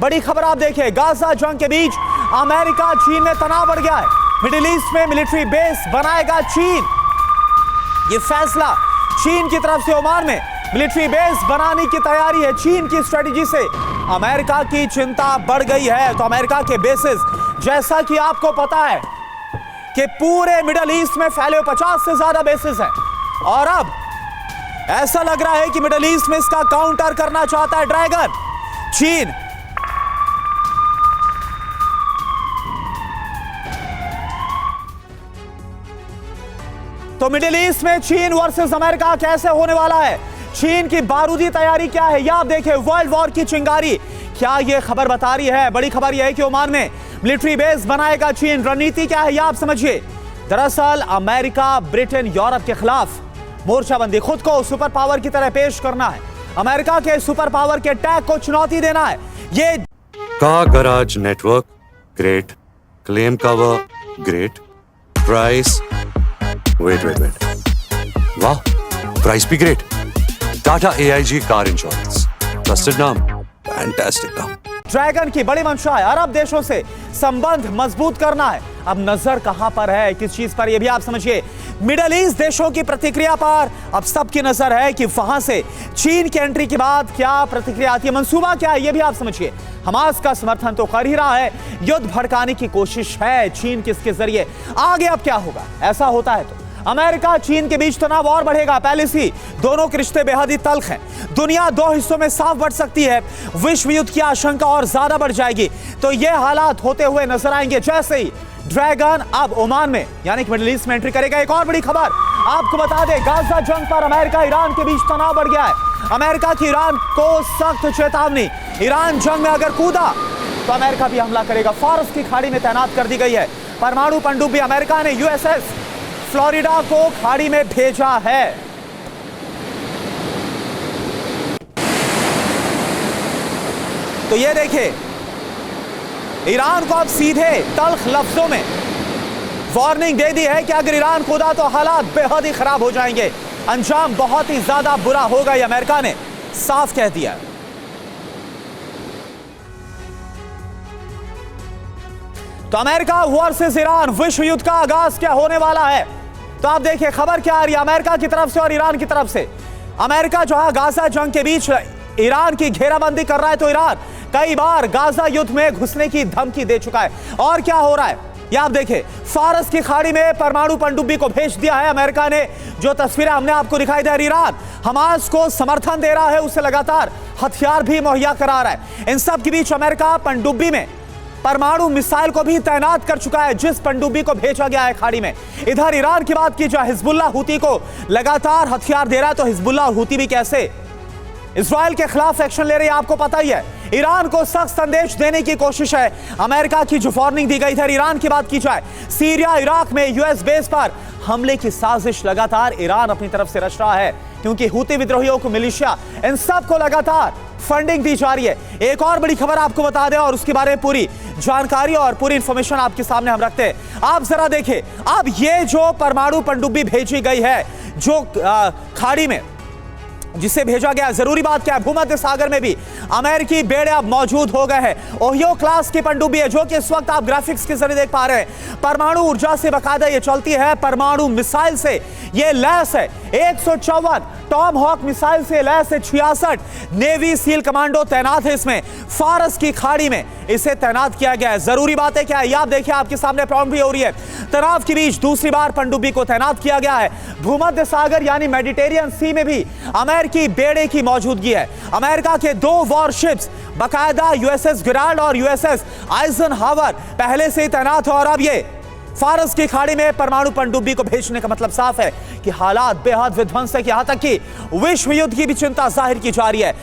बड़ी खबर आप देखिए, गाजा जंग के बीच अमेरिका चीन में तनाव बढ़ गया है। मिडिल ईस्ट में मिलिट्री बेस बनाएगा चीन। यह फैसला चीन की तरफ से ओमान में मिलिट्री बेस बनाने की तैयारी है। चीन की स्ट्रेटेजी से अमेरिका की चिंता बढ़ गई है। तो अमेरिका के बेसिस, जैसा कि आपको पता है कि पूरे मिडिल ईस्ट में फैले 50 से ज्यादा बेसिस हैं, और अब ऐसा लग रहा है कि मिडिल ईस्ट में इसका काउंटर करना चाहता है ड्रैगन चीन। तो मिडिल ईस्ट में चीन वर्सेस अमेरिका कैसे होने वाला है, चीन की बारूदी तैयारी क्या है, यह आप देखिए। वर्ल्ड वॉर की चिंगारी, क्या यह खबर बता रही है? बड़ी खबर यह है कि ओमान में मिलिट्री बेस बनाएगा चीन। रणनीति क्या है यह आप समझिए। दरअसल अमेरिका, ब्रिटेन, यूरोप के खिलाफ मोर्चाबंदी, खुद को सुपर पावर की तरह पेश करना है, अमेरिका के सुपर पावर के टैग को चुनौती देना है। ये car garage network great, claim cover great, price wait वाह, प्राइस भी great. Tata AIG car insurance, trusted नाम, फैंटास्टिक नाम। ड्रैगन की बड़ी मंशा है अरब देशों से संबंध मजबूत करना है। अब नजर कहां पर है, किस चीज पर, यह भी आप समझिए। मिडिल ईस्ट देशों की प्रतिक्रिया पर अब सबकी नजर है कि वहां से चीन की एंट्री के बाद क्या प्रतिक्रिया आती है, मंसूबा क्या है, यह भी आप समझिए। हमास का समर्थन तो कर ही रहा है, युद्ध भड़काने की कोशिश है चीन किसके जरिए। आगे अब क्या होगा, ऐसा होता है तो अमेरिका चीन के बीच तनाव और बढ़ेगा। पहले से दोनों के रिश्ते बेहद ही तल्ख हैं। दुनिया दो हिस्सों में साफ बढ़ सकती है, विश्व युद्ध की आशंका और ज्यादा बढ़ जाएगी। तो ये हालात होते हुए नजर आएंगे जैसे ही ड्रैगन अब ओमान में यानी कि मिडिल ईस्ट में एंट्री करेगा। एक और बड़ी खबर आपको बता दें, गाजा जंग पर अमेरिका ईरान के बीच तनाव बढ़ गया है। अमेरिका की ईरान को सख्त चेतावनी, ईरान जंग में अगर कूदा तो अमेरिका भी हमला करेगा। फारस की खाड़ी में तैनात कर दी गई है परमाणु पनडुब्बी। अमेरिका ने USS फ्लोरिडा को खाड़ी में भेजा है। तो ये देखिए, ईरान को अब सीधे तल्ख लफ्जों में वार्निंग दे दी है कि अगर ईरान कूदा तो हालात बेहद ही खराब हो जाएंगे, अंजाम बहुत ही ज्यादा बुरा होगा, ये अमेरिका ने साफ कह दिया। तो अमेरिका वर्सेस ईरान, विश्व युद्ध का आगाज क्या होने वाला है? तो आप देखिए खबर क्या आ रही है अमेरिका की तरफ से और ईरान की तरफ से। अमेरिका जो है गाजा जंग के बीच ईरान की घेराबंदी कर रहा है, तो ईरान कई बार गाजा युद्ध में घुसने की धमकी दे चुका है। और क्या हो रहा है ये आप देखिए, फारस की खाड़ी में परमाणु पनडुब्बी को भेज दिया है अमेरिका ने। जो तस्वीरें हमने आपको दिखाई दे रही, ईरान हमास को समर्थन दे रहा है, उससे लगातार हथियार भी मुहैया करा रहा है। इन सब के बीच अमेरिका पनडुब्बी में परमाणु मिसाइल को भी तैनात कर चुका है, जिस पनडुब्बी को भेजा गया है खाड़ी में। इधर ईरान की बात की जाए, हिजबुल्लाह हूती को लगातार हथियार दे रहा है। तो हिजबुल्लाह और हूती भी कैसे इजराइल के खिलाफ एक्शन ले रही है आपको पता ही है। ईरान को सख्त संदेश देने की कोशिश है अमेरिका की जो वार्निंग दी गई। इधर ईरान की बात की जाए, सीरिया इराक में US बेस पर हमले की साजिश लगातार ईरान अपनी तरफ से रच रहा है, क्योंकि हूती विद्रोहियों को, मिलिशिया, इन सब को लगातार फंडिंग दी जा रही है। एक और बड़ी खबर आपको बता दें और उसके बारे में पूरी जानकारी और पूरी इंफॉर्मेशन आपके सामने हम रखते हैं। आप जरा देखिए, अब ये जो परमाणु पनडुब्बी भेजी गई है जो खाड़ी में जिसे भेजा गया, जरूरी बात क्या है, भूमध्य सागर में भी अमेरिकी बेड़े अब मौजूद हो गए हैं। ओहियो क्लास की पनडुब्बी है जो कि इस वक्त आप ग्राफिक्स के जरिए देख पा रहे हैं। परमाणु ऊर्जा से बाकायदा ये चलती है, परमाणु मिसाइल से ये लैस है। 154 टॉम हॉक मिसाइल से लैस है। 66 नेवी सील कमांडो तैनात है इसमें। फारस की खाड़ी में इसे तैनात किया गया है। जरूरी बात है क्या है, आप देखिए आपके सामने प्रॉब्लम भी हो रही है। तनाव के बीच दूसरी बार पनडुब्बी को तैनात किया गया है। भूमध्य सागर यानी मेडिटेरियन सी में भी अमेरिकी बेड़े की मौजूदगी है। अमेरिका के 2 वॉरशिप्स बाकायदा USS गिराल्ड और USS आइजनहावर पहले से ही तैनात है। और अब ये फारस की खाड़ी में परमाणु पनडुब्बी को भेजने का मतलब साफ है कि हालात बेहद विध्वंसक, यहां तक कि विश्व युद्ध की भी चिंता जाहिर की जा रही है।